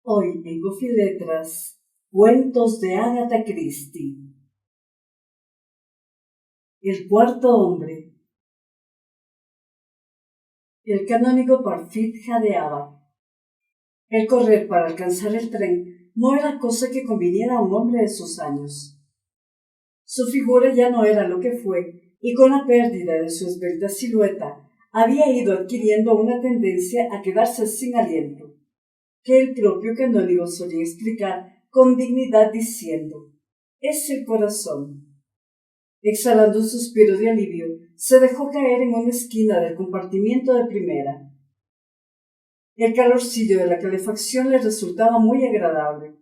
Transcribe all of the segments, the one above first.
Hoy en Coffee Letras, cuentos de Agatha Christie. El cuarto hombre. El canónigo Parfit jadeaba. El correr para alcanzar el tren no era cosa que conviniera a un hombre de sus años. Su figura ya no era lo que fue, y con la pérdida de su esbelta silueta había ido adquiriendo una tendencia a quedarse sin aliento, que el propio canónigo solía explicar con dignidad diciendo: «Es el corazón». Exhalando un suspiro de alivio, se dejó caer en una esquina del compartimiento de primera. El calorcillo de la calefacción le resultaba muy agradable.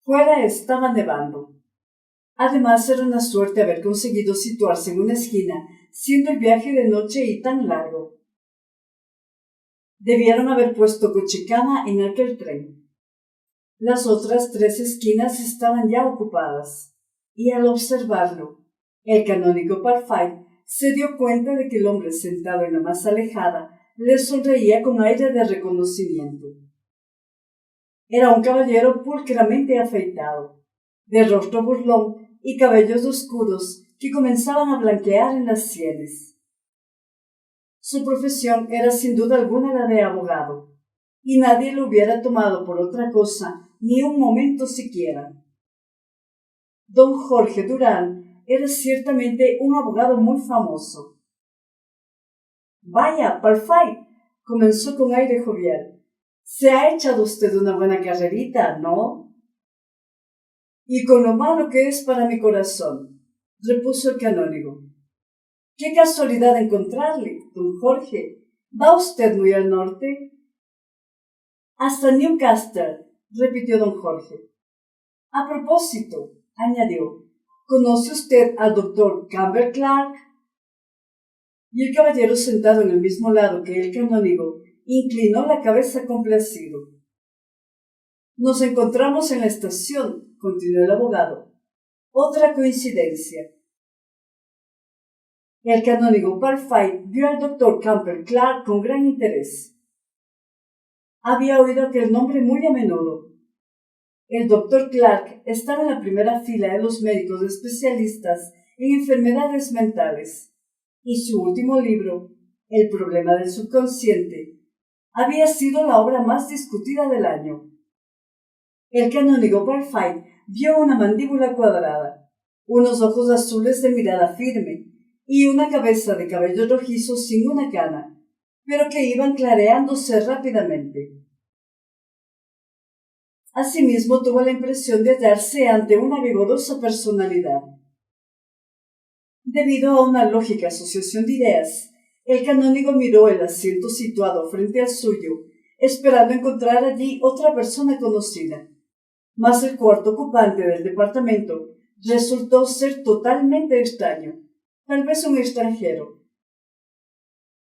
Fuera estaba nevando. Además, era una suerte haber conseguido situarse en una esquina, siendo el viaje de noche y tan largo. Debieron haber puesto cochecama en aquel tren. Las otras 3 esquinas estaban ya ocupadas, y al observarlo, el canónigo Parfait se dio cuenta de que el hombre sentado en la más alejada le sonreía con aire de reconocimiento. Era un caballero pulcramente afeitado, de rostro burlón y cabellos oscuros que comenzaban a blanquear en las sienes. Su profesión era sin duda alguna la de abogado, y nadie lo hubiera tomado por otra cosa ni un momento siquiera. Don Jorge Durán era ciertamente un abogado muy famoso. «Vaya, Parfait», comenzó con aire jovial, «se ha echado usted una buena carrerita, ¿no?» «Y con lo malo que es para mi corazón», repuso el canónigo. «Qué casualidad encontrarle, don Jorge. ¿Va usted muy al norte?» «Hasta Newcastle», repitió don Jorge. «A propósito», añadió, «¿conoce usted al doctor Campbell Clark?» Y el caballero, sentado en el mismo lado que el canónigo, inclinó la cabeza complacido. «Nos encontramos en la estación», continuó el abogado. «Otra coincidencia». El canónigo Parfait vio al doctor Campbell Clark con gran interés. Había oído aquel nombre muy a menudo. El doctor Clark estaba en la primera fila de los médicos especialistas en enfermedades mentales, y su último libro, El problema del subconsciente, había sido la obra más discutida del año. El canónigo Parfait vio una mandíbula cuadrada, unos ojos azules de mirada firme y una cabeza de cabellos rojizos sin una cana, pero que iban clareándose rápidamente. Asimismo, tuvo la impresión de hallarse ante una vigorosa personalidad. Debido a una lógica asociación de ideas, el canónigo miró el asiento situado frente al suyo, esperando encontrar allí otra persona conocida. Mas el cuarto ocupante del departamento resultó ser totalmente extraño, tal vez un extranjero.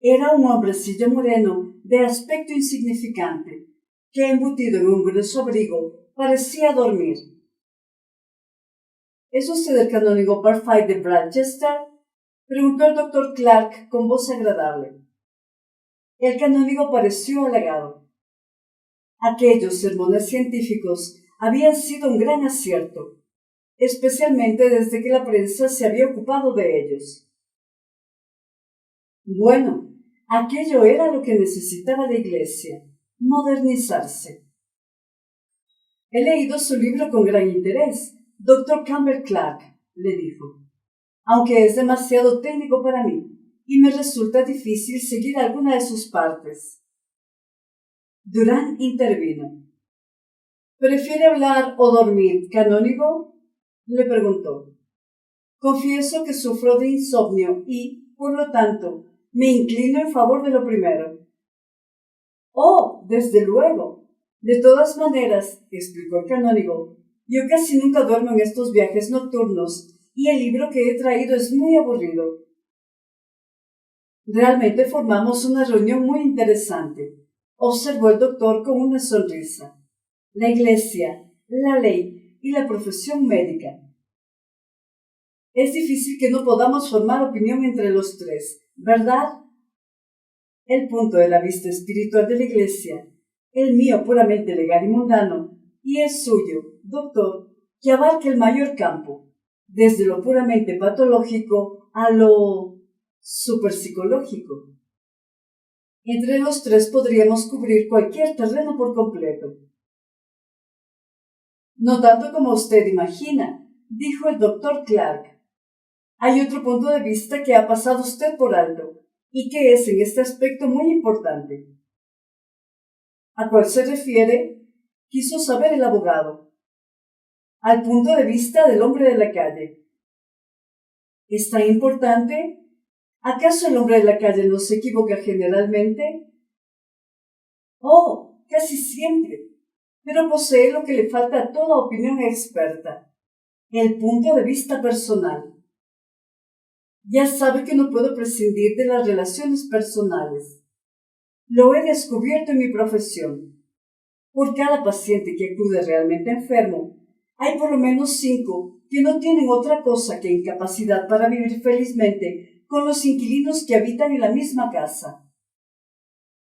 Era un hombrecillo moreno de aspecto insignificante, que embutido en un grueso abrigo parecía dormir. «¿Es usted el canónigo Parfait de Bradchester?», preguntó el doctor Clark con voz agradable. El canónigo pareció halagado. Aquellos sermones científicos habían sido un gran acierto, especialmente desde que la prensa se había ocupado de ellos. Bueno, aquello era lo que necesitaba la Iglesia, modernizarse. «He leído su libro con gran interés, doctor Campbell Clark», le dijo, «aunque es demasiado técnico para mí y me resulta difícil seguir alguna de sus partes». Durán intervino. «¿Prefiere hablar o dormir, canónigo?», le preguntó. «Confieso que sufro de insomnio y, por lo tanto, me inclino en favor de lo primero». «Oh, desde luego. De todas maneras», explicó el canónigo, «yo casi nunca duermo en estos viajes nocturnos y el libro que he traído es muy aburrido». «Realmente formamos una reunión muy interesante», observó el doctor con una sonrisa. «La Iglesia, la ley y la profesión médica. Es difícil que no podamos formar opinión entre los 3, ¿verdad? El punto de la vista espiritual de la Iglesia el mío puramente legal y mundano, y el suyo, doctor, que abarca el mayor campo, desde lo puramente patológico a lo superpsicológico. Entre los tres podríamos cubrir cualquier terreno por completo. No tanto como usted imagina, dijo el doctor Clark. Hay otro punto de vista que ha pasado usted por alto, y que es en este aspecto muy importante. ¿A cuál se refiere? Quiso saber el abogado. Al punto de vista del hombre de la calle. ¿Es tan importante? ¿Acaso el hombre de la calle no se equivoca generalmente? Oh, casi siempre, pero posee lo que le falta a toda opinión experta, el punto de vista personal. Ya sabe que no puedo prescindir de las relaciones personales. Lo he descubierto en mi profesión. Por cada paciente que acude realmente enfermo, hay por lo menos 5 que no tienen otra cosa que incapacidad para vivir felizmente con los inquilinos que habitan en la misma casa.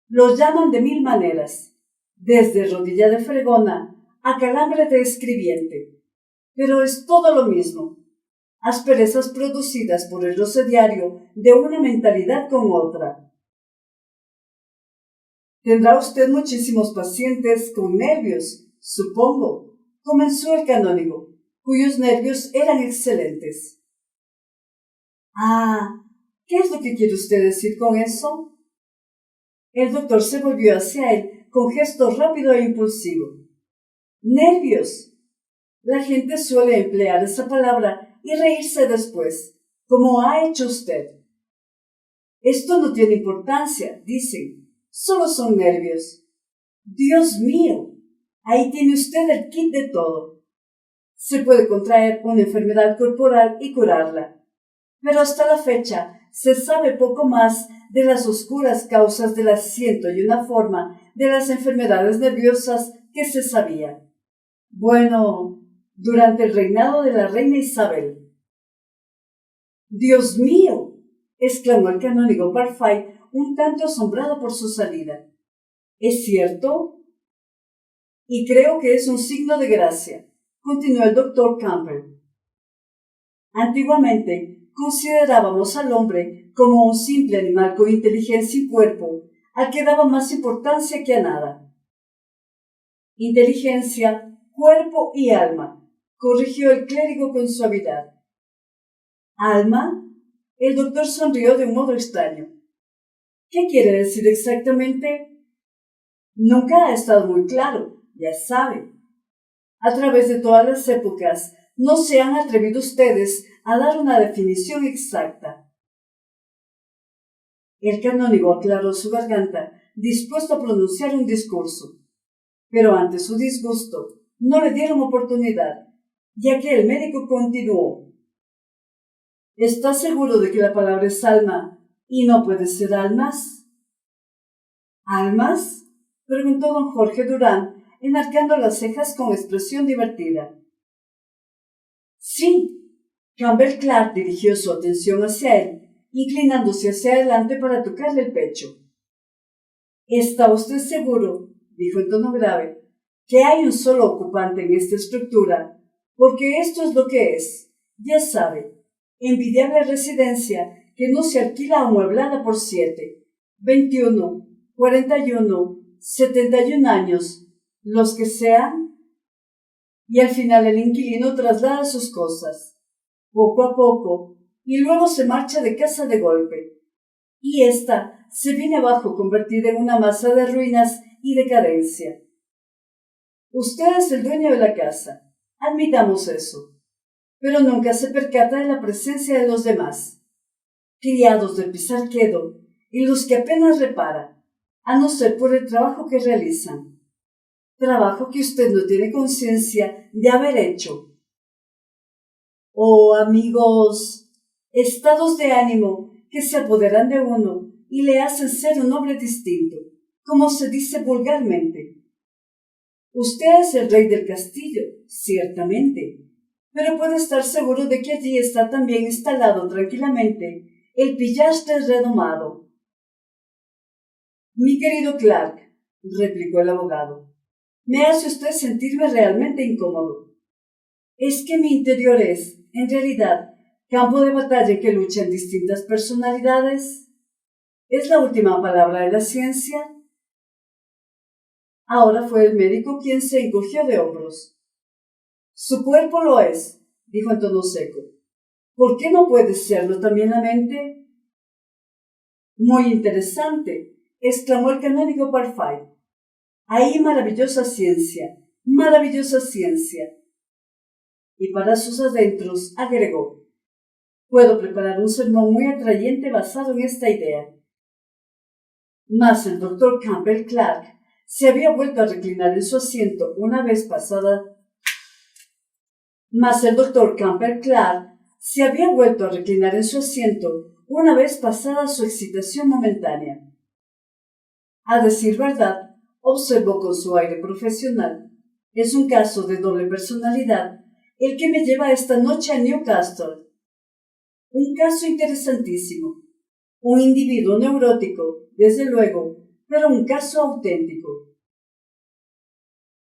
Los llaman de 1000 maneras, desde rodilla de fregona a calambre de escribiente, pero es todo lo mismo, asperezas producidas por el roce diario de una mentalidad con otra. Tendrá usted muchísimos pacientes con nervios, supongo, comenzó el canónigo, cuyos nervios eran excelentes. Ah, ¿qué es lo que quiere usted decir con eso? El doctor se volvió hacia él con gesto rápido e impulsivo. Nervios. La gente suele emplear esa palabra y reírse después, como ha hecho usted. Esto no tiene importancia, dicen. Solo son nervios. Dios mío, ahí tiene usted el kit de todo. Se puede contraer una enfermedad corporal y curarla, pero hasta la fecha se sabe poco más de las oscuras causas de las 101 forma de las enfermedades nerviosas que se sabía. Bueno, durante el reinado de la reina Isabel. ¡Dios mío!, exclamó el canónigo Parfait, un tanto asombrado por su salida. ¿Es cierto? Y creo que es un signo de gracia, continuó el doctor Campbell. Antiguamente considerábamos al hombre como un simple animal con inteligencia y cuerpo, al que daba más importancia que a nada. Inteligencia, cuerpo y alma, corrigió el clérigo con suavidad. ¿Alma? El doctor sonrió de un modo extraño. ¿Qué quiere decir exactamente? Nunca ha estado muy claro, ya sabe. A través de todas las épocas, no se han atrevido ustedes a dar una definición exacta. El canónigo aclaró su garganta, dispuesto a pronunciar un discurso. Pero ante su disgusto, no le dieron oportunidad, ya que el médico continuó. ¿Está seguro de que la palabra es alma y no puede ser almas? ¿Almas?, preguntó don Jorge Durán, enarcando las cejas con expresión divertida. Sí. Campbell Clark dirigió su atención hacia él, inclinándose hacia adelante para tocarle el pecho. ¿Está usted seguro?, dijo en tono grave, que hay un solo ocupante en esta estructura, porque esto es lo que es, ya sabe, envidiable residencia que no se alquila amueblada por 7, 21, 41, 71 años, los que sean, y al final el inquilino traslada sus cosas, poco a poco, y luego se marcha de casa de golpe, y ésta se viene abajo convertida en una masa de ruinas y decadencia. Usted es el dueño de la casa, admitamos eso, pero nunca se percata de la presencia de los demás, criados del pisarquedo, en los que apenas repara, a no ser por el trabajo que realizan, trabajo que usted no tiene conciencia de haber hecho. Oh, amigos, estados de ánimo que se apoderan de uno y le hacen ser un hombre distinto, como se dice vulgarmente. Usted es el rey del castillo, ciertamente, pero puede estar seguro de que allí está también instalado tranquilamente el pillastre redomado. Mi querido Clark, replicó el abogado. Me hace usted sentirme realmente incómodo. Es que mi interior es, en realidad, campo de batalla en que luchan distintas personalidades. ¿Es la última palabra de la ciencia? Ahora fue el médico quien se encogió de hombros. Su cuerpo lo es, dijo en tono seco. ¿Por qué no puede serlo también la mente? Muy interesante, exclamó el canónigo Parfait. Ahí maravillosa ciencia, maravillosa ciencia. Y para sus adentros agregó, puedo preparar un sermón muy atrayente basado en esta idea. Mas el doctor Campbell Clark se había vuelto a reclinar en su asiento una vez pasada su excitación momentánea. A decir verdad, observó con su aire profesional, es un caso de doble personalidad el que me lleva esta noche a Newcastle. Un caso interesantísimo. Un individuo neurótico, desde luego, pero un caso auténtico.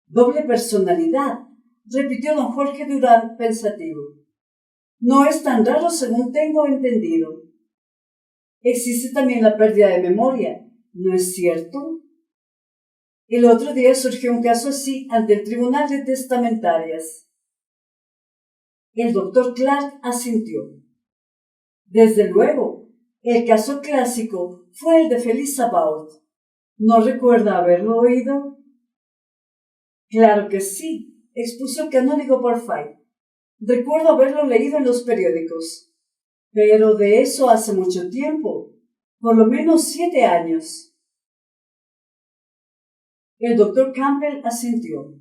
Doble personalidad, repitió don Jorge Durán pensativo. No es tan raro según tengo entendido. Existe también la pérdida de memoria, ¿no es cierto? El otro día surgió un caso así ante el Tribunal de Testamentarias. El doctor Clark asintió. Desde luego, el caso clásico fue el de Felisa Bault. ¿No recuerda haberlo oído? Claro que sí, expuso el canónigo Parfait. Recuerdo haberlo leído en los periódicos. Pero de eso hace mucho tiempo, por lo menos 7 años. El doctor Campbell asintió.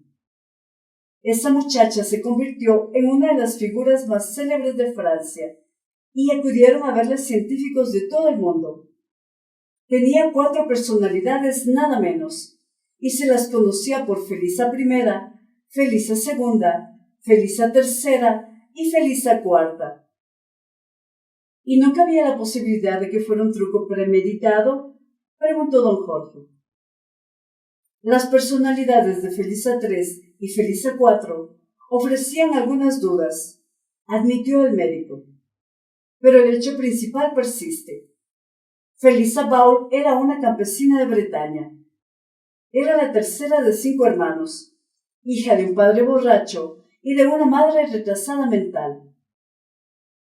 Esa muchacha se convirtió en una de las figuras más célebres de Francia, y acudieron a verla científicos de todo el mundo. Tenía 4 personalidades nada menos, y se las conocía por Felisa I, Felisa II, Felisa III y Felisa IV. ¿Y no cabía la posibilidad de que fuera un truco premeditado? Preguntó don Jorge. Las personalidades de Felisa III y Felisa IV ofrecían algunas dudas, admitió el médico. Pero el hecho principal persiste. Felisa Bault era una campesina de Bretaña. Era la tercera de 5 hermanos, hija de un padre borracho y de una madre retrasada mental.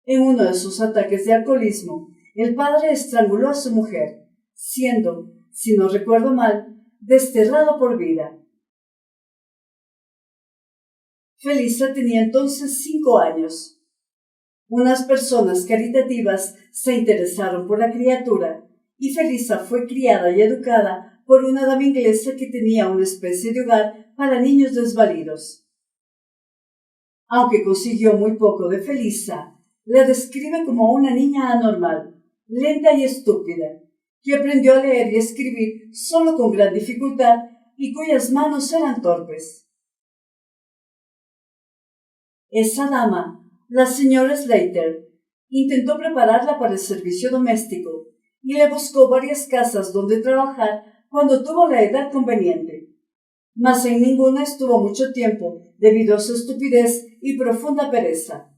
En uno de sus ataques de alcoholismo, el padre estranguló a su mujer, siendo, si no recuerdo mal, desterrado por vida. Felisa tenía entonces 5 años. Unas personas caritativas se interesaron por la criatura y Felisa fue criada y educada por una dama inglesa que tenía una especie de hogar para niños desvalidos. Aunque consiguió muy poco de Felisa, la describe como una niña anormal, lenta y estúpida, que aprendió a leer y escribir solo con gran dificultad y cuyas manos eran torpes. Esa dama, la señora Slater, intentó prepararla para el servicio doméstico y le buscó varias casas donde trabajar cuando tuvo la edad conveniente, mas en ninguna estuvo mucho tiempo debido a su estupidez y profunda pereza.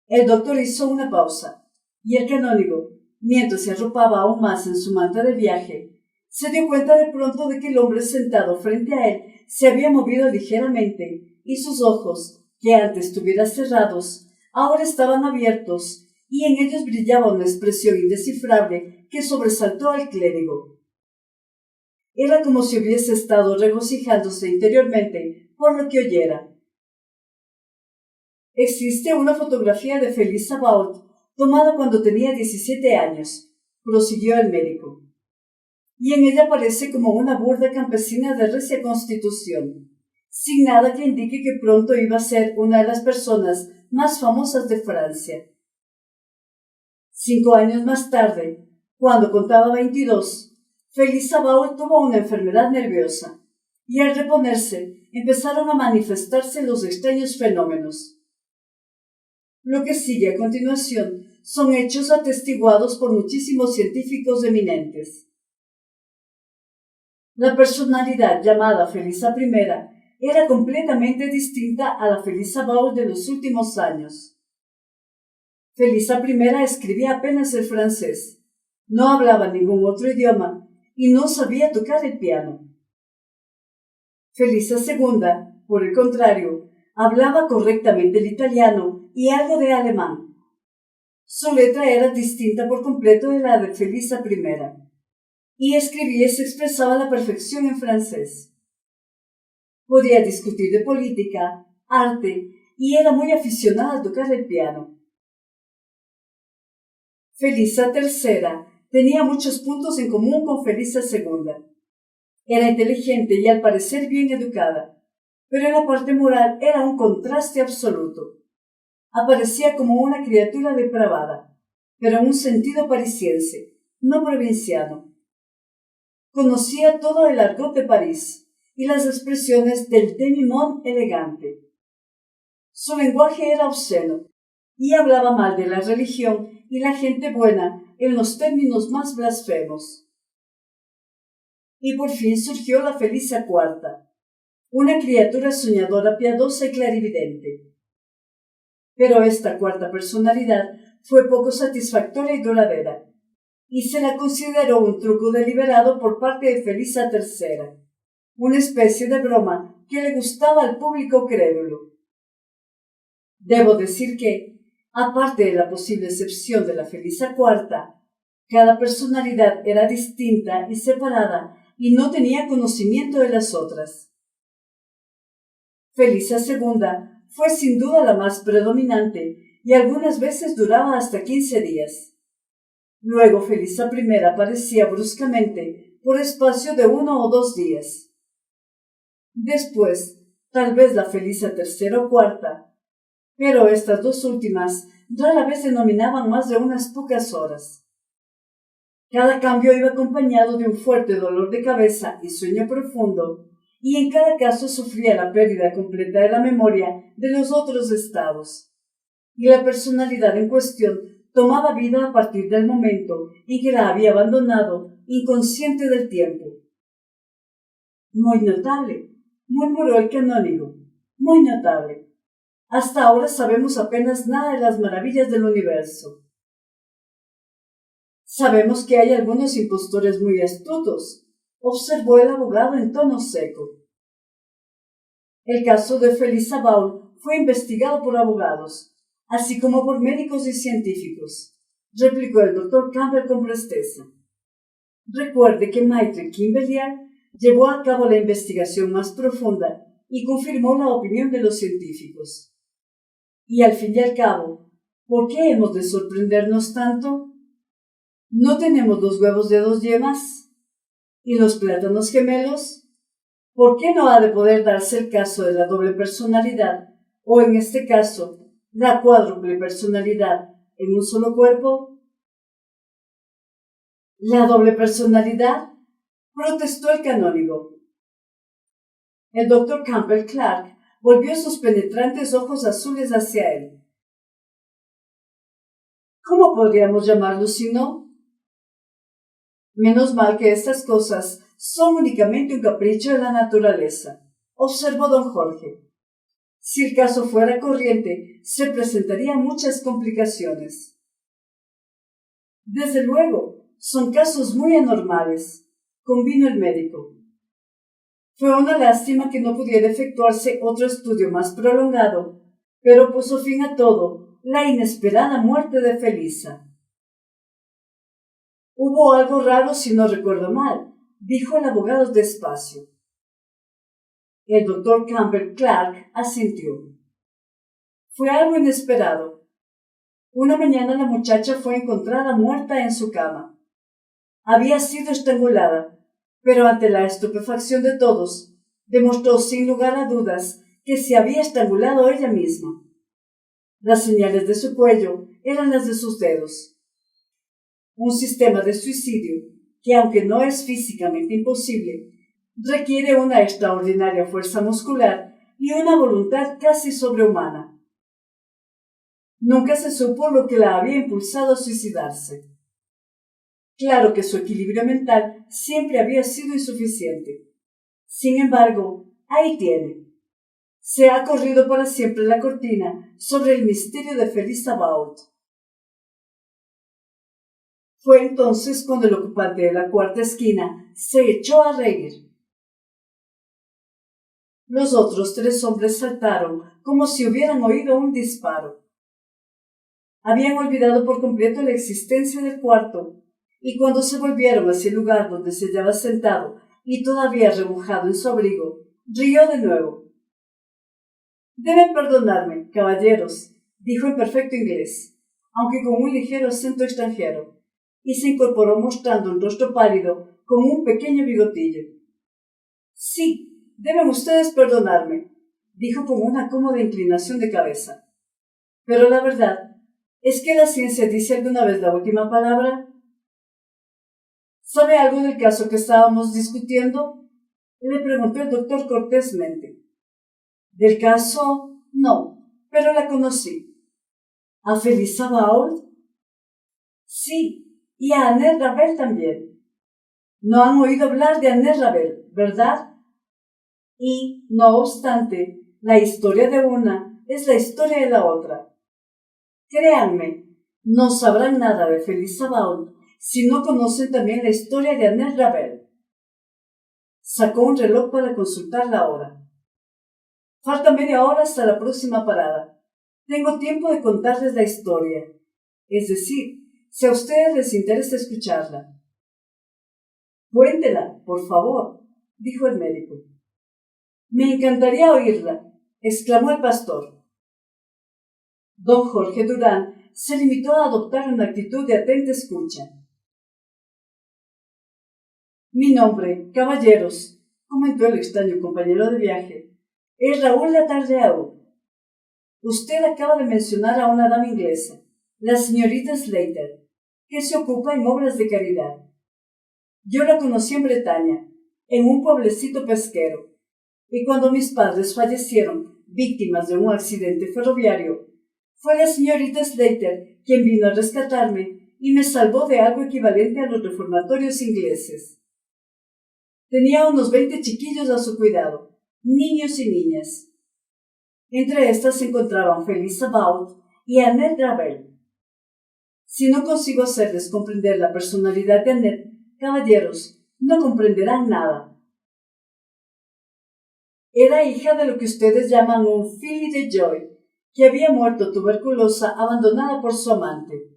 El doctor hizo una pausa, y el canónigo, mientras se arropaba aún más en su manta de viaje, se dio cuenta de pronto de que el hombre sentado frente a él se había movido ligeramente, y sus ojos, que antes estuviera cerrados, ahora estaban abiertos, y en ellos brillaba una expresión indescifrable que sobresaltó al clérigo. Era como si hubiese estado regocijándose interiormente por lo que oyera. Existe una fotografía de Felisa Bault tomada cuando tenía 17 años, prosiguió el médico, y en ella aparece como una burda campesina de recia constitución, sin nada que indique que pronto iba a ser una de las personas más famosas de Francia. 5 años más tarde, cuando contaba 22, Felisa Bault tuvo una enfermedad nerviosa, y al reponerse empezaron a manifestarse los extraños fenómenos. Lo que sigue a continuación son hechos atestiguados por muchísimos científicos eminentes. La personalidad llamada Felisa I era completamente distinta a la Felisa Ball de los últimos años. Felisa I escribía apenas el francés, no hablaba ningún otro idioma y no sabía tocar el piano. Felisa II, por el contrario, hablaba correctamente el italiano y algo de alemán. Su letra era distinta por completo de la de Felisa I, y escribía y se expresaba a la perfección en francés. Podía discutir de política, arte, y era muy aficionada a tocar el piano. Felisa III tenía muchos puntos en común con Felisa II. Era inteligente y al parecer bien educada, pero en la parte moral era un contraste absoluto. Aparecía como una criatura depravada, pero en un sentido parisiense, no provinciano. Conocía todo el argot de París y las expresiones del demi-monde elegante. Su lenguaje era obsceno y hablaba mal de la religión y la gente buena en los términos más blasfemos. Y por fin surgió la Felisa IV, una criatura soñadora, piadosa y clarividente. Pero esta cuarta personalidad fue poco satisfactoria y duradera, y se la consideró un truco deliberado por parte de Felisa III, una especie de broma que le gustaba al público crédulo. Debo decir que, aparte de la posible excepción de la Felisa IV, cada personalidad era distinta y separada y no tenía conocimiento de las otras. Felisa II fue sin duda la más predominante y algunas veces duraba hasta 15 días. Luego Felisa I aparecía bruscamente por espacio de 1 o 2 días. Después, tal vez la Felisa III o IV, pero estas dos últimas rara vez se nominaban más de unas pocas horas. Cada cambio iba acompañado de un fuerte dolor de cabeza y sueño profundo, y en cada caso sufría la pérdida completa de la memoria de los otros estados. Y la personalidad en cuestión tomaba vida a partir del momento en que la había abandonado, inconsciente del tiempo. Muy notable, murmuró el canónigo, muy notable. Hasta ahora sabemos apenas nada de las maravillas del universo. Sabemos que hay algunos impostores muy astutos, observó el abogado en tono seco. El caso de Felisa Ball fue investigado por abogados, así como por médicos y científicos, replicó el doctor Campbell con presteza. Recuerde que Maitre Kimberley llevó a cabo la investigación más profunda y confirmó la opinión de los científicos. Y al fin y al cabo, ¿por qué hemos de sorprendernos tanto? ¿No tenemos los huevos de 2 yemas? ¿Y los plátanos gemelos? ¿Por qué no ha de poder darse el caso de la doble personalidad, o en este caso, la cuádruple personalidad en un solo cuerpo? ¿La doble personalidad?, protestó el canónigo. El doctor Campbell Clark volvió sus penetrantes ojos azules hacia él. ¿Cómo podríamos llamarlo si no? Menos mal que estas cosas son únicamente un capricho de la naturaleza, observó don Jorge. Si el caso fuera corriente, se presentarían muchas complicaciones. Desde luego, son casos muy anormales, convino el médico. Fue una lástima que no pudiera efectuarse otro estudio más prolongado, pero puso fin a todo la inesperada muerte de Felisa. Hubo algo raro si no recuerdo mal, dijo el abogado despacio. El doctor Campbell Clark asintió. Fue algo inesperado. Una mañana la muchacha fue encontrada muerta en su cama. Había sido estrangulada, pero ante la estupefacción de todos, demostró sin lugar a dudas que se había estrangulado ella misma. Las señales de su cuello eran las de sus dedos. Un sistema de suicidio que, aunque no es físicamente imposible, requiere una extraordinaria fuerza muscular y una voluntad casi sobrehumana. Nunca se supo lo que la había impulsado a suicidarse. Claro que su equilibrio mental siempre había sido insuficiente. Sin embargo, ahí tiene. Se ha corrido para siempre la cortina sobre el misterio de Felisa Bault. Fue entonces cuando el ocupante de la cuarta esquina se echó a reír. Los otros 3 hombres saltaron como si hubieran oído un disparo. Habían olvidado por completo la existencia del cuarto, y cuando se volvieron hacia el lugar donde se hallaba sentado y todavía rebujado en su abrigo, rió de nuevo. «Deben perdonarme, caballeros», dijo en perfecto inglés, aunque con un ligero acento extranjero, y se incorporó mostrando un rostro pálido con un pequeño bigotillo. «Sí, deben ustedes perdonarme», dijo con una cómoda inclinación de cabeza. «Pero la verdad es que la ciencia dice alguna vez la última palabra». «¿Sabe algo del caso que estábamos discutiendo?», le preguntó el doctor cortésmente. «¿Del caso? No, pero la conocí». «¿A Felisa Bault?» «Sí, y a Annette Ravel también». «No han oído hablar de Annette Ravel, ¿verdad?» Y, no obstante, la historia de una es la historia de la otra. Créanme, no sabrán nada de Felisa Bault si no conocen también la historia de Annette Ravel. Sacó un reloj para consultar la hora. «Falta media hora hasta la próxima parada. Tengo tiempo de contarles la historia. Es decir, si a ustedes les interesa escucharla». «Cuéntela, por favor», dijo el médico. «Me encantaría oírla», exclamó el pastor. Don Jorge Durán se limitó a adoptar una actitud de atenta escucha. «Mi nombre, caballeros», comentó el extraño compañero de viaje, «es Raúl Latardeu. Usted acaba de mencionar a una dama inglesa, la señorita Slater, que se ocupa en obras de caridad. Yo la conocí en Bretaña, en un pueblecito pesquero, y cuando mis padres fallecieron, víctimas de un accidente ferroviario, fue la señorita Slater quien vino a rescatarme y me salvó de algo equivalente a los reformatorios ingleses. Tenía unos 20 chiquillos a su cuidado, niños y niñas. Entre estas se encontraban Felisa Bault y Annette Ravel. Si no consigo hacerles comprender la personalidad de Annette, caballeros, no comprenderán nada. Era hija de lo que ustedes llaman un filly de Joy, que había muerto tuberculosa abandonada por su amante.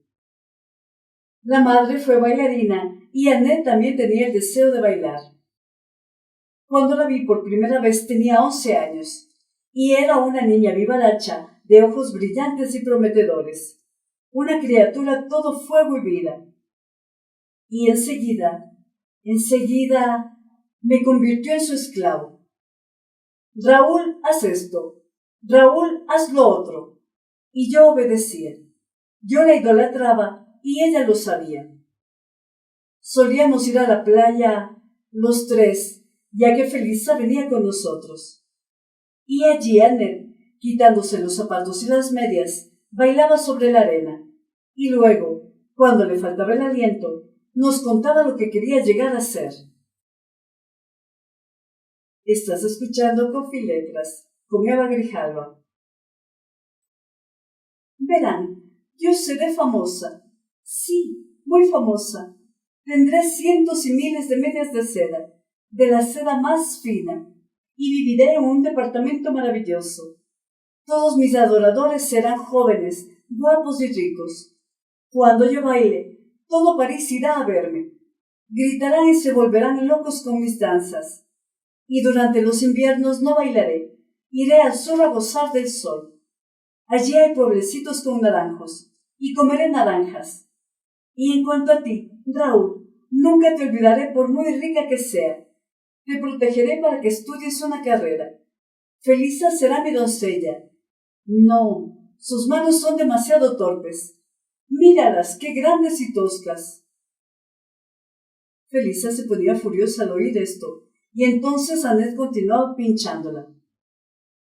La madre fue bailarina y Annette también tenía el deseo de bailar. Cuando la vi por primera vez tenía 11 años, y era una niña vivaracha, de ojos brillantes y prometedores, una criatura todo fuego y vida. Y enseguida, me convirtió en su esclavo. «Raúl, haz esto. Raúl, haz lo otro». Y yo obedecía. Yo la idolatraba y ella lo sabía. Solíamos ir a la playa, los 3, ya que Felisa venía con nosotros. Y allí Annette, quitándose los zapatos y las medias, bailaba sobre la arena. Y luego, cuando le faltaba el aliento, nos contaba lo que quería llegar a ser. Estás escuchando Coffee Letras, con Eva Grijalva. Verán, yo seré famosa. Sí, muy famosa. Tendré cientos y miles de medias de la seda más fina, y viviré en un departamento maravilloso. Todos mis adoradores serán jóvenes, guapos y ricos. Cuando yo baile, todo París irá a verme. Gritarán y se volverán locos con mis danzas. Y durante los inviernos no bailaré, iré al sur a gozar del sol. Allí hay pueblecitos con naranjos, y comeré naranjas. Y en cuanto a ti, Raúl, nunca te olvidaré por muy rica que sea. Te protegeré para que estudies una carrera. Felisa será mi doncella. No, sus manos son demasiado torpes. Míralas, qué grandes y toscas. Felisa se ponía furiosa al oír esto, y entonces Annette continuó pinchándola.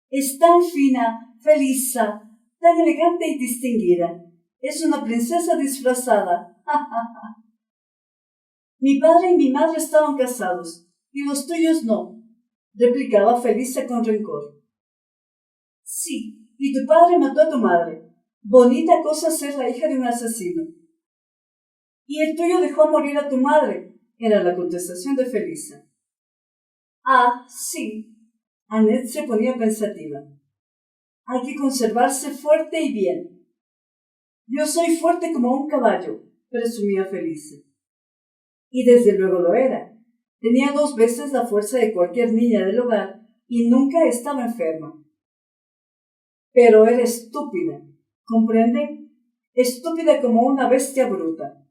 Es tan fina, Felisa, tan elegante y distinguida. Es una princesa disfrazada. Mi padre y mi madre estaban casados, y los tuyos no, replicaba Felisa con rencor. Sí, y tu padre mató a tu madre. Bonita cosa ser la hija de un asesino. Y el tuyo dejó morir a tu madre, era la contestación de Felisa. Ah, sí. Annette se ponía pensativa. Hay que conservarse fuerte y bien. Yo soy fuerte como un caballo, presumía Felisa. Y desde luego lo era. Tenía 2 veces la fuerza de cualquier niña del hogar y nunca estaba enferma. Pero era estúpida, ¿comprende? Estúpida como una bestia bruta.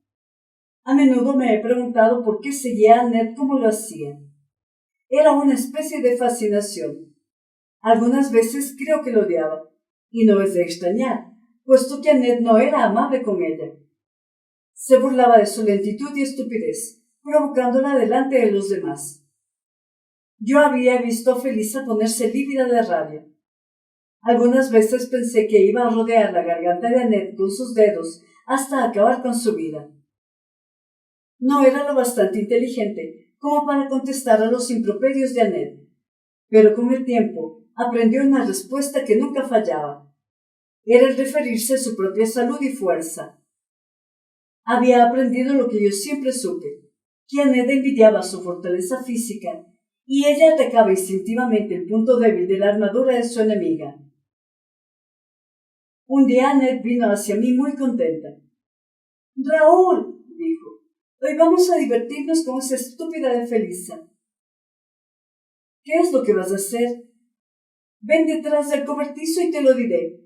A menudo me he preguntado por qué seguía a Annette como lo hacía. Era una especie de fascinación. Algunas veces creo que lo odiaba, y no es de extrañar, puesto que Annette no era amable con ella. Se burlaba de su lentitud y estupidez, provocándola delante de los demás. Yo había visto a Felisa ponerse lívida de rabia. Algunas veces pensé que iba a rodear la garganta de Annette con sus dedos hasta acabar con su vida. No era lo bastante inteligente como para contestar a los improperios de Annette, pero con el tiempo aprendió una respuesta que nunca fallaba. Era el referirse a su propia salud y fuerza. Había aprendido lo que yo siempre supe, que Annette envidiaba su fortaleza física y ella atacaba instintivamente el punto débil de la armadura de su enemiga. Un día Annette vino hacia mí muy contenta. «Raúl», dijo, «hoy vamos a divertirnos con esa estúpida de Felisa». «¿Qué es lo que vas a hacer?» «Ven detrás del cobertizo y te lo diré».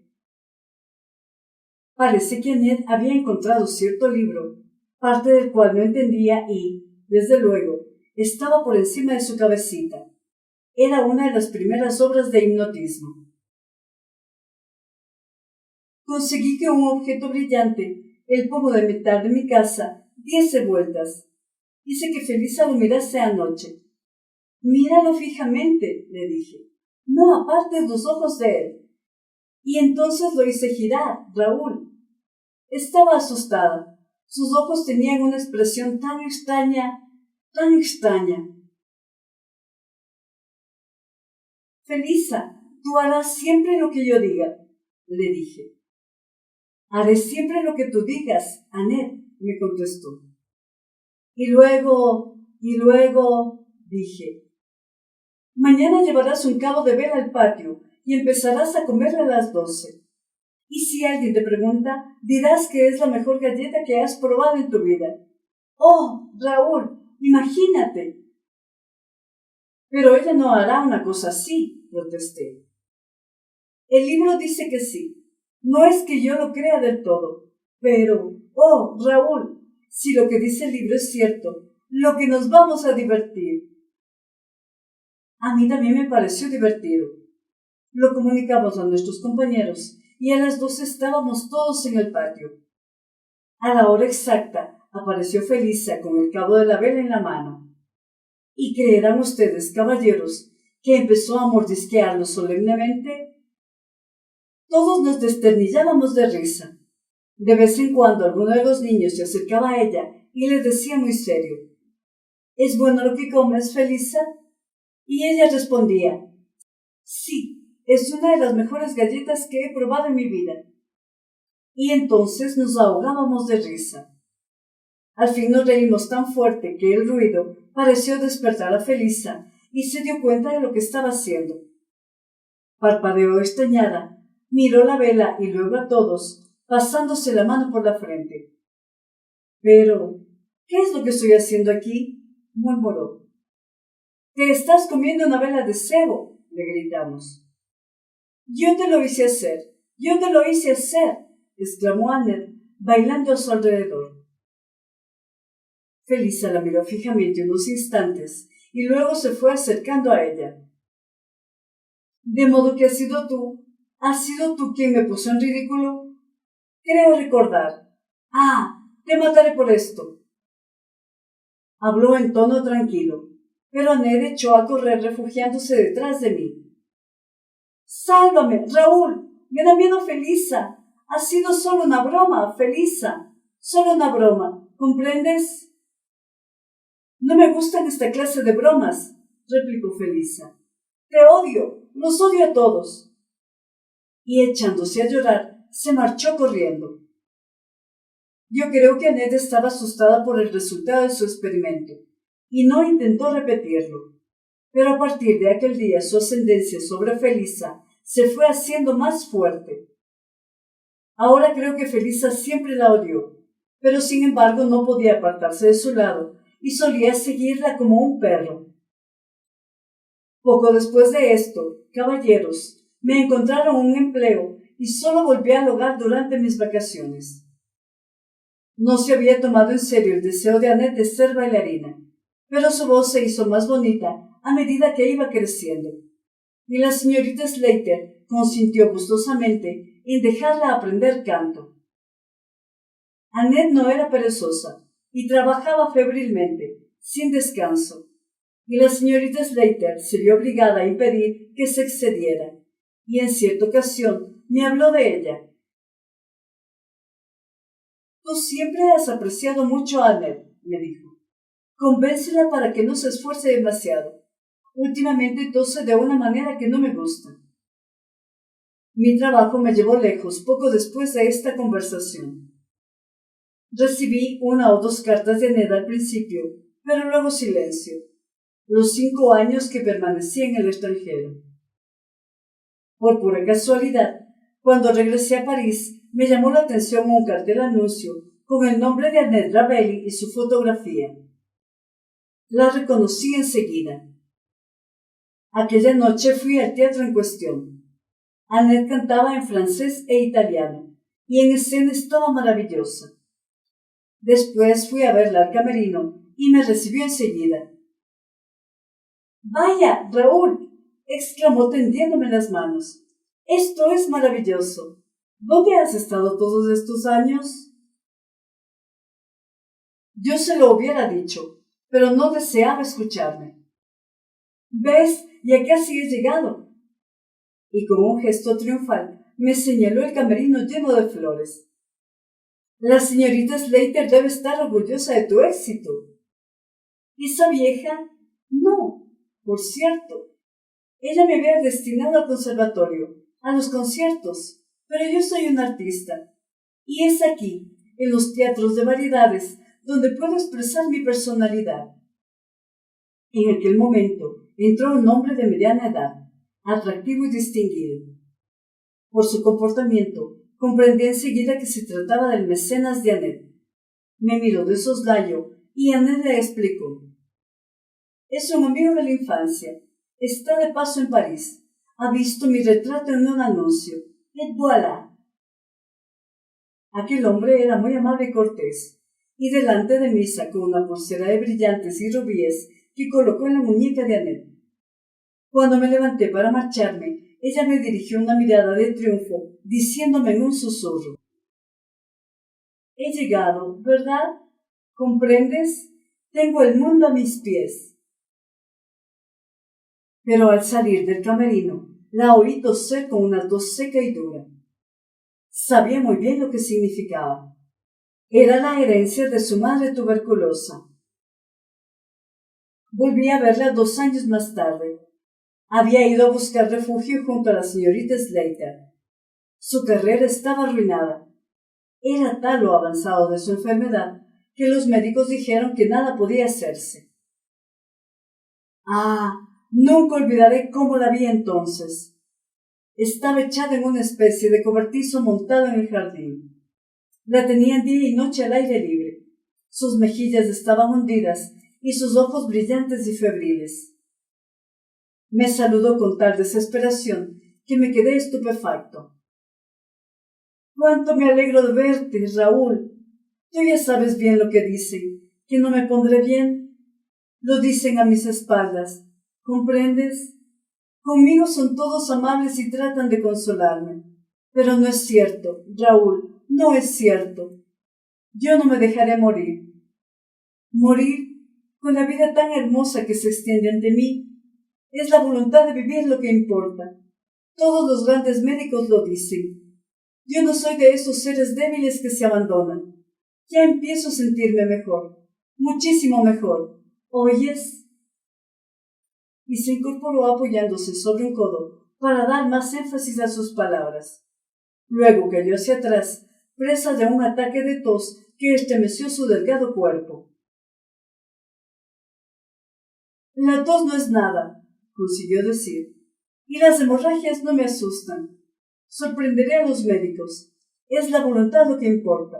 Parece que Annette había encontrado cierto libro, parte del cual no entendía y, desde luego, estaba por encima de su cabecita. Era una de las primeras obras de hipnotismo. Conseguí que un objeto brillante, el pomo de metal de mi casa, diese vueltas. Hice que Felisa lo mirase anoche. «Míralo fijamente», le dije. «No apartes los ojos de él». Y entonces lo hice girar, Raúl. Estaba asustada. Sus ojos tenían una expresión tan extraña, tan extraña. «Felisa, tú harás siempre lo que yo diga», le dije. «Haré siempre lo que tú digas, Annette», me contestó. Y luego, dije, «mañana llevarás un cabo de vela al patio y empezarás a comerla a las 12. Y si alguien te pregunta, dirás que es la mejor galleta que has probado en tu vida. ¡Oh, Raúl, imagínate!» «Pero ella no hará una cosa así», protesté. «El libro dice que sí. No es que yo lo crea del todo. Pero, oh, Raúl, si lo que dice el libro es cierto, lo que nos vamos a divertir». A mí también me pareció divertido. Lo comunicamos a nuestros compañeros y a las 12 estábamos todos en el patio. A la hora exacta apareció Felisa con el cabo de la vela en la mano. ¿Y creerán ustedes, caballeros, que empezó a mordisquearlo solemnemente? Todos nos desternillábamos de risa. De vez en cuando alguno de los niños se acercaba a ella y le decía muy serio, «¿Es bueno lo que comes, Felisa?» Y ella respondía, «Sí, es una de las mejores galletas que he probado en mi vida». Y entonces nos ahogábamos de risa. Al fin nos reímos tan fuerte que el ruido pareció despertar a Felisa y se dio cuenta de lo que estaba haciendo. Parpadeó extrañada, miró la vela y luego a todos, pasándose la mano por la frente. «Pero, ¿qué es lo que estoy haciendo aquí?», murmuró. «Te estás comiendo una vela de cebo», le gritamos. «Yo te lo hice hacer, yo te lo hice hacer», exclamó Annette, bailando a su alrededor. Felisa la miró fijamente unos instantes y luego se fue acercando a ella. «¿De modo que has sido tú quien me puso en ridículo? Creo recordar. Ah, te mataré por esto». Habló en tono tranquilo, pero Annette echó a correr refugiándose detrás de mí. «¡Sálvame, Raúl! ¡Me da miedo Felisa! Ha sido solo una broma, Felisa. Solo una broma, ¿comprendes?» No me gustan esta clase de bromas, replicó Felisa. Te odio, los odio a todos. Y echándose a llorar, se marchó corriendo. Yo creo que Annette estaba asustada por el resultado de su experimento, y no intentó repetirlo. Pero a partir de aquel día su ascendencia sobre Felisa se fue haciendo más fuerte. Ahora creo que Felisa siempre la odió, pero sin embargo no podía apartarse de su lado y solía seguirla como un perro. Poco después de esto, caballeros, me encontraron un empleo y solo volví al hogar durante mis vacaciones. No se había tomado en serio el deseo de Annette de ser bailarina, pero su voz se hizo más bonita a medida que iba creciendo, y la señorita Slater consintió gustosamente en dejarla aprender canto. Annette no era perezosa y trabajaba febrilmente, sin descanso, y la señorita Slater se vio obligada a impedir que se excediera, y en cierta ocasión me habló de ella. Tú siempre has apreciado mucho a Annette, me dijo. Convéncela para que no se esfuerce demasiado. Últimamente tose de una manera que no me gusta. Mi trabajo me llevó lejos poco después de esta conversación. Recibí 1 o 2 cartas de Annette al principio, pero luego silencio. Los 5 años que permanecí en el extranjero. Por pura casualidad, cuando regresé a París, me llamó la atención un cartel anuncio con el nombre de Annette Ravelli y su fotografía. La reconocí enseguida. Aquella noche fui al teatro en cuestión. Annette cantaba en francés e italiano, y en escena estaba maravillosa. Después fui a verla al camerino y me recibió enseguida. «¡Vaya, Raúl!», exclamó tendiéndome las manos. «Esto es maravilloso. ¿Dónde has estado todos estos años?». Yo se lo hubiera dicho, pero no deseaba escucharme. «¿Ves? Ya casi he llegado». Y con un gesto triunfal me señaló el camerino lleno de flores. «La señorita Slater debe estar orgullosa de tu éxito». «¿Esa vieja? No, por cierto. Ella me había destinado al conservatorio, a los conciertos, pero yo soy un artista. Y es aquí, en los teatros de variedades, donde puedo expresar mi personalidad». En aquel momento entró un hombre de mediana edad, atractivo y distinguido. Por su comportamiento, comprendí enseguida que se trataba del mecenas de Annette. Me miró de soslayo y Annette le explicó. «Es un amigo de la infancia. Está de paso en París. Ha visto mi retrato en un anuncio. Et voilà». Aquel hombre era muy amable y cortés, y delante de mí sacó una pulsera de brillantes y rubíes que colocó en la muñeca de Annette. Cuando me levanté para marcharme, ella me dirigió una mirada de triunfo, diciéndome en un susurro. «He llegado, ¿verdad? ¿Comprendes? Tengo el mundo a mis pies». Pero al salir del camerino, la oí toser con una tos seca y dura. Sabía muy bien lo que significaba. Era la herencia de su madre tuberculosa. Volví a verla 2 años más tarde. Había ido a buscar refugio junto a la señorita Slater. Su carrera estaba arruinada. Era tal lo avanzado de su enfermedad que los médicos dijeron que nada podía hacerse. Ah, nunca olvidaré cómo la vi entonces. Estaba echada en una especie de cobertizo montado en el jardín. La tenían día y noche al aire libre. Sus mejillas estaban hundidas y sus ojos brillantes y febriles. Me saludó con tal desesperación que me quedé estupefacto. «¡Cuánto me alegro de verte, Raúl! Tú ya sabes bien lo que dicen, que no me pondré bien. Lo dicen a mis espaldas, ¿comprendes? Conmigo son todos amables y tratan de consolarme. Pero no es cierto, Raúl, no es cierto. Yo no me dejaré morir. Morir con la vida tan hermosa que se extiende ante mí. Es la voluntad de vivir lo que importa. Todos los grandes médicos lo dicen. Yo no soy de esos seres débiles que se abandonan. Ya empiezo a sentirme mejor, muchísimo mejor. ¿Oyes? Y se incorporó apoyándose sobre un codo para dar más énfasis a sus palabras. Luego cayó hacia atrás, presa de un ataque de tos que estremeció su delgado cuerpo. La tos no es nada, consiguió decir, y las hemorragias no me asustan. Sorprenderé a los médicos. Es la voluntad lo que importa.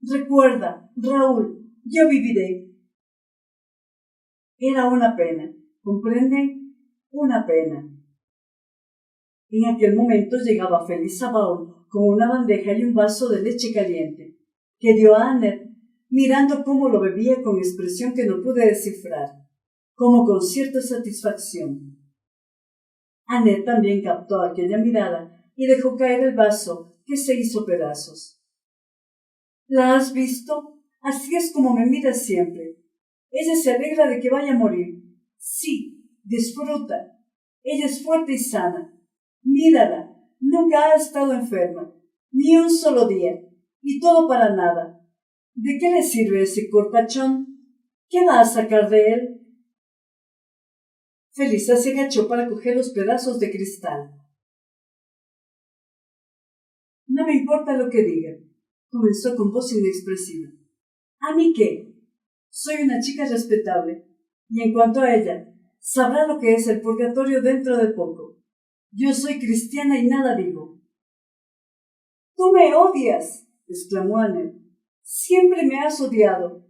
Recuerda, Raúl, yo viviré. Era una pena, ¿comprenden? Una pena. En aquel momento llegaba Félix Sabaud con una bandeja y un vaso de leche caliente, que dio a Annette, mirando cómo lo bebía con expresión que no pude descifrar, como con cierta satisfacción. Annette también captó aquella mirada y dejó caer el vaso, que se hizo pedazos. ¿La has visto? Así es como me mira siempre. Ella se alegra de que vaya a morir. Sí, disfruta. Ella es fuerte y sana. Mírala, nunca ha estado enferma, ni un solo día, y todo para nada. ¿De qué le sirve ese corpachón? ¿Qué va a sacar de él? Felisa se agachó para coger los pedazos de cristal. No me importa lo que diga, comenzó con voz inexpresiva. ¿A mí qué? Soy una chica respetable, y en cuanto a ella, sabrá lo que es el purgatorio dentro de poco. Yo soy cristiana y nada digo. ¡Tú me odias!, exclamó Annette. Siempre me has odiado.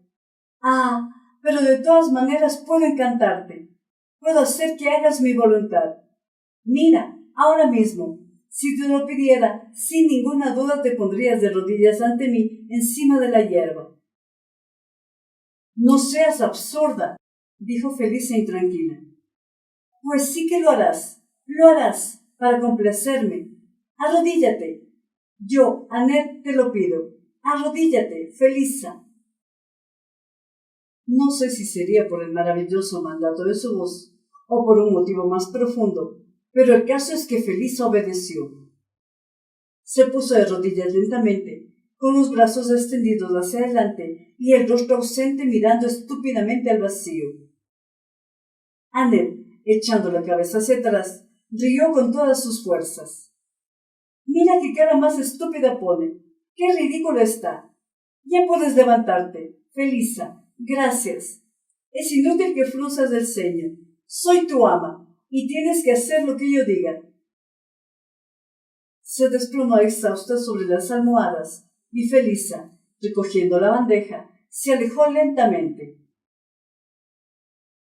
Ah, pero de todas maneras puedo encantarte. Puedo hacer que hagas mi voluntad. Mira, ahora mismo, si te lo pidiera, sin ninguna duda te pondrías de rodillas ante mí encima de la hierba. No seas absurda, dijo feliz e intranquila. Pues sí que lo harás, para complacerme. Arrodíllate. Yo, Annette, te lo pido. Arrodíllate, Felisa. No sé si sería por el maravilloso mandato de su voz o por un motivo más profundo, pero el caso es que Felisa obedeció. Se puso de rodillas lentamente, con los brazos extendidos hacia adelante y el rostro ausente mirando estúpidamente al vacío. Annette, echando la cabeza hacia atrás, rió con todas sus fuerzas. Mira qué cara más estúpida pone. Qué ridículo está. Ya puedes levantarte, Felisa. Gracias. Es inútil que frunzas el ceño. Soy tu ama, y tienes que hacer lo que yo diga. Se desplomó exhausta sobre las almohadas, y Felisa, recogiendo la bandeja, se alejó lentamente.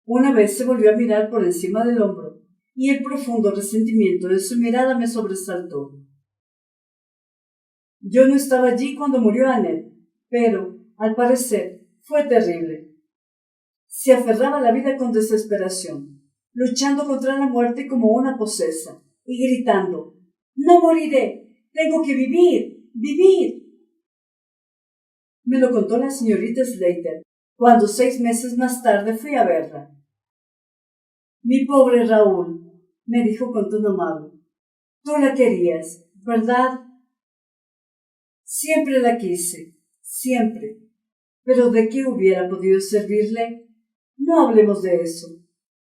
Una vez se volvió a mirar por encima del hombro, y el profundo resentimiento de su mirada me sobresaltó. Yo no estaba allí cuando murió Annette, pero, al parecer, fue terrible. Se aferraba a la vida con desesperación, luchando contra la muerte como una posesa, y gritando, «¡No moriré! ¡Tengo que vivir! ¡Vivir!». Me lo contó la señorita Slater, cuando 6 meses más tarde fui a verla. «Mi pobre Raúl», me dijo con tono amable, «tú la querías, ¿verdad?». Siempre la quise, siempre. Pero ¿de qué hubiera podido servirle? No hablemos de eso.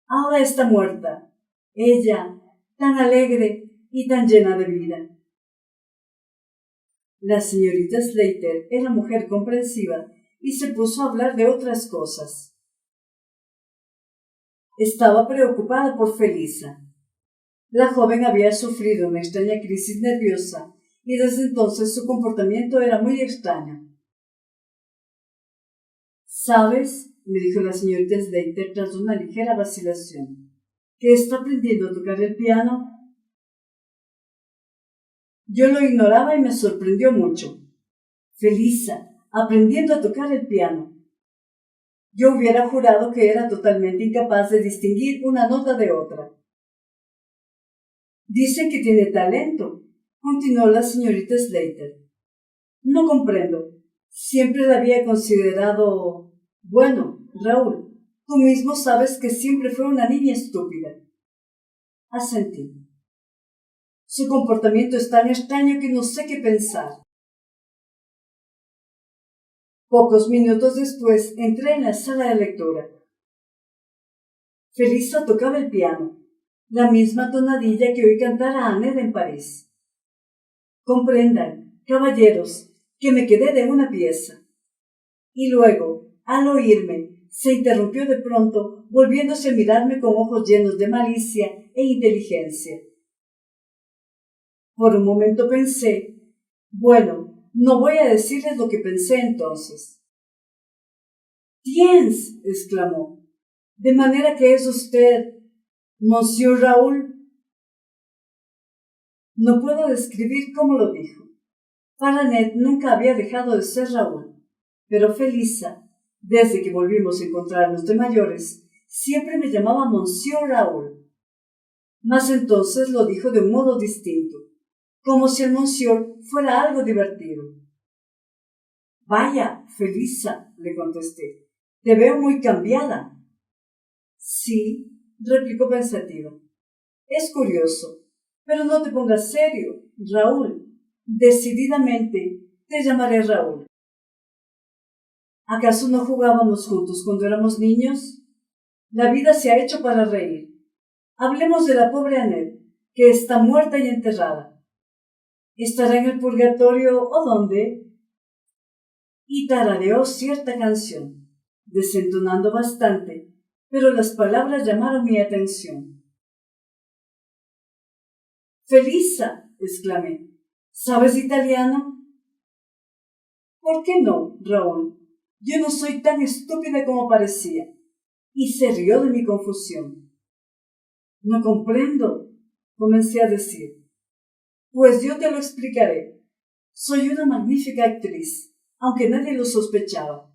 Ahora está muerta. Ella, tan alegre y tan llena de vida. La señorita Slater era mujer comprensiva y se puso a hablar de otras cosas. Estaba preocupada por Felisa. La joven había sufrido una extraña crisis nerviosa y desde entonces su comportamiento era muy extraño. «¿Sabes?», me dijo la señorita Slater tras una ligera vacilación, «que está aprendiendo a tocar el piano». Yo lo ignoraba y me sorprendió mucho. Felisa, aprendiendo a tocar el piano. Yo hubiera jurado que era totalmente incapaz de distinguir una nota de otra. «Dicen que tiene talento», continuó la señorita Slater. «No comprendo. Siempre la había considerado... Bueno, Raúl, tú mismo sabes que siempre fue una niña estúpida». Asentí. «Su comportamiento es tan extraño que no sé qué pensar». Pocos minutos después entré en la sala de lectura. Felisa tocaba el piano, la misma tonadilla que oí cantar a Annette en París. Comprendan, caballeros, que me quedé de una pieza. Y luego, al oírme, se interrumpió de pronto, volviéndose a mirarme con ojos llenos de malicia e inteligencia. Por un momento pensé, bueno, no voy a decirles lo que pensé entonces. —¡Tiens! —exclamó. —¿De manera que es usted Monsieur Raoul? No puedo describir cómo lo dijo. Para Annette nunca había dejado de ser Raúl, pero Felisa, desde que volvimos a encontrarnos de mayores, siempre me llamaba Monsieur Raoul. Mas entonces lo dijo de un modo distinto, como si el Monsieur fuera algo divertido. —Vaya, Felisa —le contesté—, te veo muy cambiada. —Sí —replicó pensativa—, es curioso, pero no te pongas serio, Raúl. Decididamente te llamaré Raúl. ¿Acaso no jugábamos juntos cuando éramos niños? La vida se ha hecho para reír. Hablemos de la pobre Annette, que está muerta y enterrada. ¿Estará en el purgatorio o dónde? Y tarareó cierta canción, desentonando bastante, pero las palabras llamaron mi atención. —¡Felisa! —exclamé—, ¿sabes italiano? —¿Por qué no, Raúl? Yo no soy tan estúpida como parecía. Y se rió de mi confusión. —No comprendo —comencé a decir—. Pues yo te lo explicaré. Soy una magnífica actriz, aunque nadie lo sospechaba.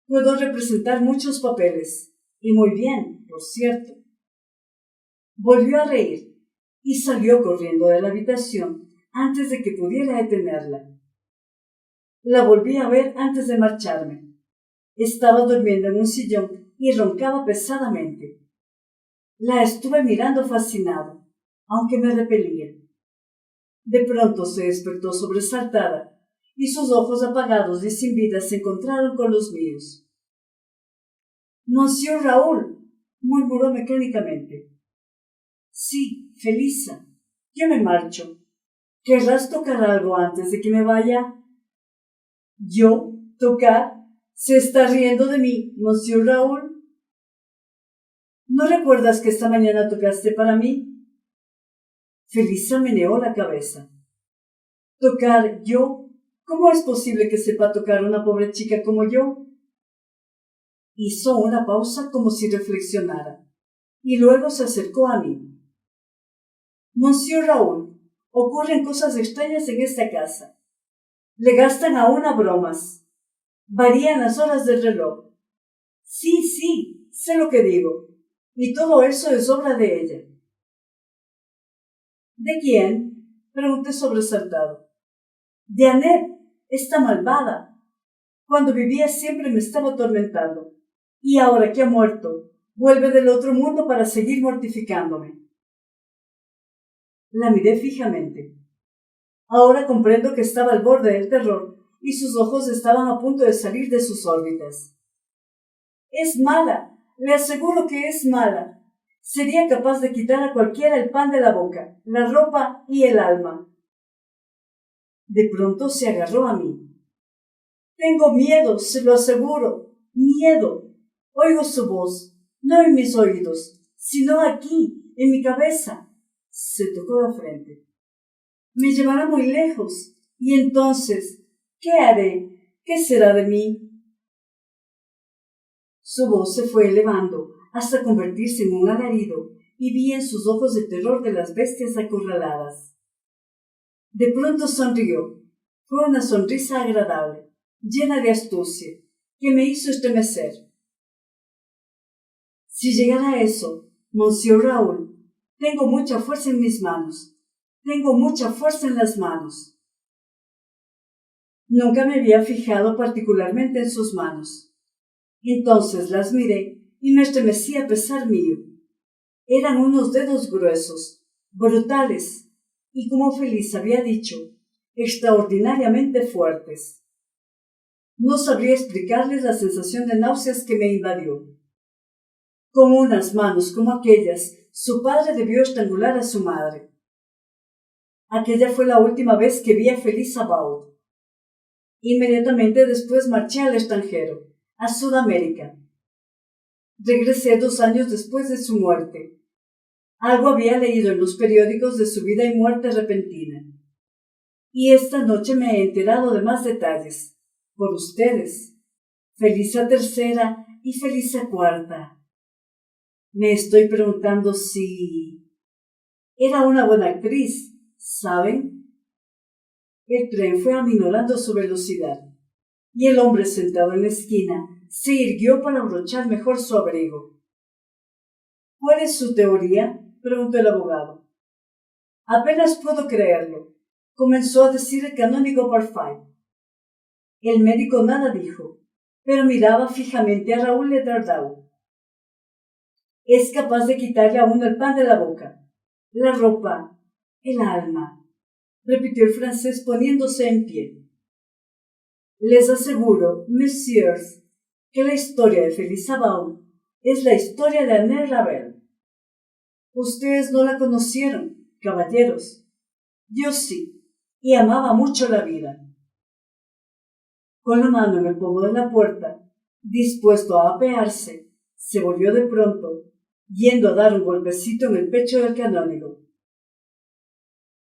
Puedo representar muchos papeles, y muy bien, por cierto. Volvió a reír y salió corriendo de la habitación antes de que pudiera detenerla. La volví a ver antes de marcharme. Estaba durmiendo en un sillón y roncaba pesadamente. La estuve mirando fascinado, aunque me repelía. De pronto se despertó sobresaltada, y sus ojos apagados y sin vida se encontraron con los míos. —Monsieur Raoul —murmuró mecánicamente—. Sí, Felisa, yo me marcho. ¿Querrás tocar algo antes de que me vaya? —¿Yo? ¿Tocar? ¿Se está riendo de mí, Monsieur Raoul? ¿No recuerdas que esta mañana tocaste para mí? Felisa meneó la cabeza. —¿Tocar yo? ¿Cómo es posible que sepa tocar una pobre chica como yo? Hizo una pausa como si reflexionara, y luego se acercó a mí. —Monsieur Raoul, ocurren cosas extrañas en esta casa. Le gastan a una bromas. Varían las horas del reloj. Sí, sé lo que digo. Y todo eso es obra de ella. —¿De quién? —pregunté sobresaltado. —De Annette, esta malvada. Cuando vivía siempre me estaba atormentando. Y ahora que ha muerto, vuelve del otro mundo para seguir mortificándome. La miré fijamente. Ahora comprendo que estaba al borde del terror y sus ojos estaban a punto de salir de sus órbitas. —Es mala, le aseguro que es mala. Sería capaz de quitar a cualquiera el pan de la boca, la ropa y el alma. De pronto se agarró a mí. —Tengo miedo, se lo aseguro, miedo. Oigo su voz, no en mis oídos, sino aquí, en mi cabeza. Se tocó la frente. Me llevará muy lejos, y entonces, ¿qué haré? ¿Qué será de mí? Su voz se fue elevando hasta convertirse en un alarido, y vi en sus ojos el terror de las bestias acorraladas. De pronto sonrió. Fue una sonrisa agradable, llena de astucia, que me hizo estremecer. Si llegara a eso, Monsieur Raoul, tengo mucha fuerza en mis manos. Tengo mucha fuerza en las manos. Nunca me había fijado particularmente en sus manos. Entonces las miré y me estremecí a pesar mío. Eran unos dedos gruesos, brutales, y como Feliz había dicho, extraordinariamente fuertes. No sabría explicarles la sensación de náuseas que me invadió. Con unas manos como aquellas, su padre debió estrangular a su madre. Aquella fue la última vez que vi a Feliz About. Inmediatamente después marché al extranjero, a Sudamérica. Regresé 2 años después de su muerte. Algo había leído en los periódicos de su vida y muerte repentina. Y esta noche me he enterado de más detalles, por ustedes. Felisa tercera y Felisa cuarta. Me estoy preguntando si... Era una buena actriz, ¿saben? El tren fue aminorando su velocidad, y el hombre sentado en la esquina se irguió para abrochar mejor su abrigo. ¿Cuál es su teoría?, preguntó el abogado. Apenas puedo creerlo, comenzó a decir el canónigo Parfait. El médico nada dijo, pero miraba fijamente a Raúl Ledardau. Es capaz de quitarle a uno el pan de la boca, la ropa, el alma, repitió el francés poniéndose en pie. Les aseguro, messieurs, que la historia de Felice About es la historia de Annette Ravel. Ustedes no la conocieron, caballeros. Yo sí, y amaba mucho la vida. Con la mano en el pomo de la puerta, dispuesto a apearse, se volvió de pronto, yendo a dar un golpecito en el pecho del canónigo.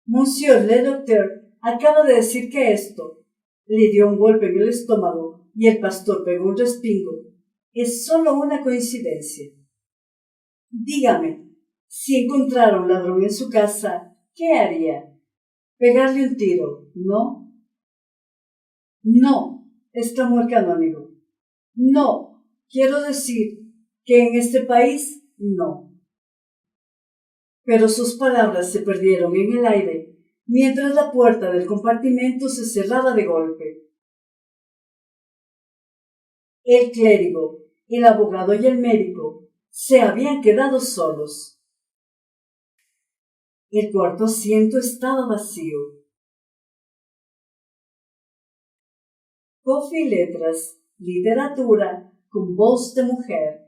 Monsieur le docteur acaba de decir que esto, le dio un golpe en el estómago y el pastor pegó un respingo, es solo una coincidencia. Dígame, si encontrara un ladrón en su casa, ¿qué haría? Pegarle un tiro, ¿no? No, exclamó el canónigo. No, quiero decir que en este país no. Pero sus palabras se perdieron en el aire mientras la puerta del compartimento se cerraba de golpe. El clérigo, el abogado y el médico se habían quedado solos. El cuarto asiento estaba vacío. Coffee y letras, literatura con voz de mujer.